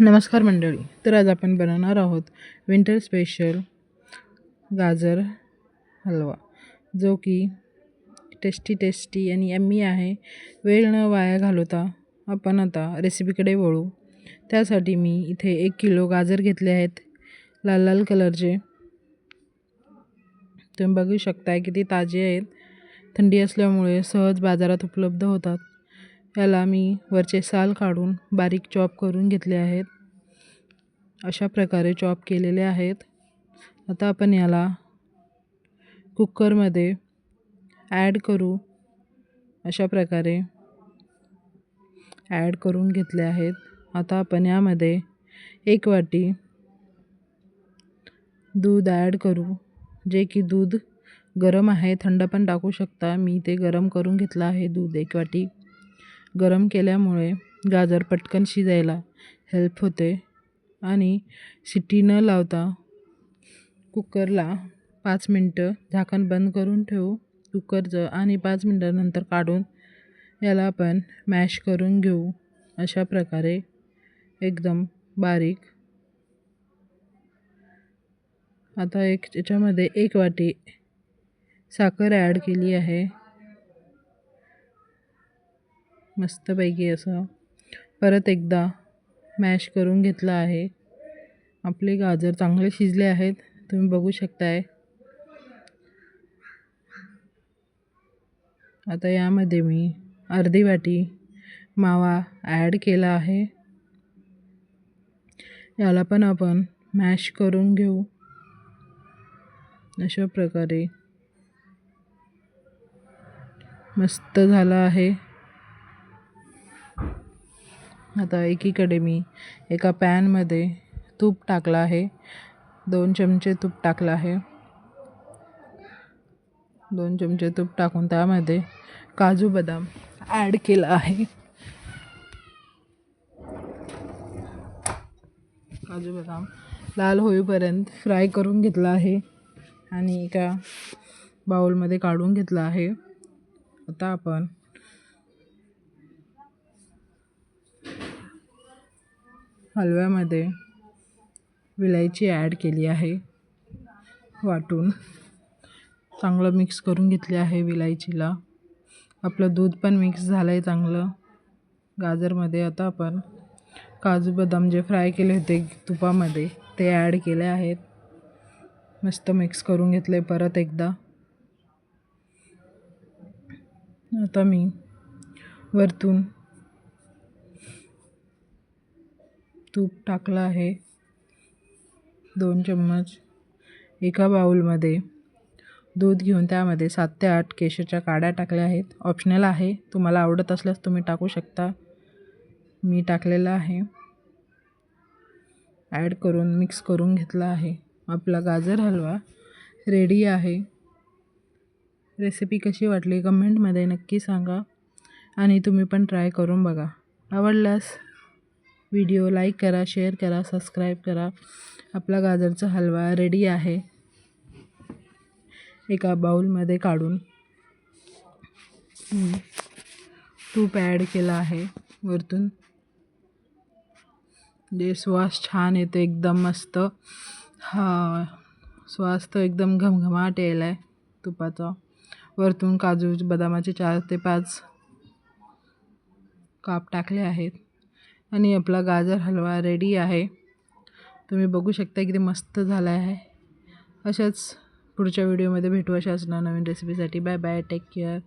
नमस्कार मंडळी. तर आज आपण बनवणार आहोत विंटर स्पेशल गाजर हलवा, जो की टेस्टी आणि यम्मी आहे. वेळ न वाया घालवता आपण आता रेसिपीकडे वळू. त्यासाठी मी इथे 1 किलो गाजर घेतले आहेत, लाल लाल कलरचे. तुम्ही बघू शकता किती ताजे आहेत. थंडी असल्यामुळे सहज बाजारात उपलब्ध होतात. याला मी वरचे साल काढून बारीक चॉप करून घेतले आहेत. अशा प्रकारे चॉप केलेले आहेत. आता आपण याला कुकरमध्ये ॲड करू. अशा प्रकारे ॲड करून घेतले आहेत. आता आपण यामध्ये 1 वाटी दूध ॲड करू, जे की दूध गरम आहे. थंड पण टाकू शकता. मी ते गरम करून घेतलं आहे. दूध 1 वाटी गरम केल्यामुळे गाजर पटकन शिजायला हेल्प होते आणि शिट्टी न लावता कुकरला 5 मिनटं झाकण बंद करून ठेवू कुकरचं आणि 5 मिनटानंतर काढून याला आपण मॅश करून घेऊ. अशा प्रकारे एकदम बारीक. आता याच्यामध्ये 1 वाटी साखर ॲड केली आहे. मस्तपैकी असं परत एकदा मॅश करून घेतलं आहे. आपले गाजर चांगले शिजले आहेत, तुम्ही बघू शकताय. आता यामध्ये मी अर्धी वाटी मावा ॲड केला आहे. याला पण आपण मॅश करून घेऊ. अशा प्रकारे मस्त झाला आहे. आता एकीकडे मी एका पॅनमध्ये तूप टाकलं आहे. 2 चमचे तूप टाकलं आहे. 2 चमचे तूप टाकून त्यामध्ये काजू बदाम ॲड केला आहे. काजू बदाम लाल होईपर्यंत फ्राय करून घेतला आहे आणि एका बाउलमध्ये काढून घेतला आहे. आता आपण हलव्यामध्ये विलायची ॲड केली आहे. वाटून चांगलं मिक्स करून घेतले आहे विलायचीला. आपलं दूध पण मिक्स झालं आहे चांगलं गाजरमध्ये. आता आपण काजू बदाम जे फ्राय केले होते तुपामध्ये ते ॲड केले आहेत. मस्त मिक्स करून घेतले परत एकदा. आता मी वरतून तूप टाकलं आहे 2 चम्मच. एका बाउलमध्ये दूध घेऊन त्यामध्ये 7 ते 8 केशरच्या काड्या टाकल्या आहेत. ऑप्शनल आहे, तुम्हाला आवडत असल्यास तुम्ही टाकू शकता. मी टाकलेलं आहे. ॲड करून मिक्स करून घेतला आहे. आपला गाजर हलवा रेडी आहे. रेसिपी कशी वाटली कमेंटमध्ये नक्की सांगा आणि तुम्ही पण ट्राय करून बघा. आवडल्यास व्हिडिओ लाईक करा, शेअर करा, सबस्क्राईब करा. आपला गाजरचा हलवा रेडी आहे. एका बाउलमध्ये काढून तूप ॲड केला आहे वरतून. जे सुवास छान येते एकदम मस्त. सुवास तर एकदम घमघमाट यायला आहे तुपाचा. वरतून काजू बदामाचे 4 ते 5 काप टाकले आहेत आणि आपला गाजर हलवा रेडी आहे. तुम्ही बघू शकता किती मस्त झाला आहे. अशाच पुढच्या व्हिडिओमध्ये भेटू अशाच नवीन रेसिपीसाठी. Bye bye, take care.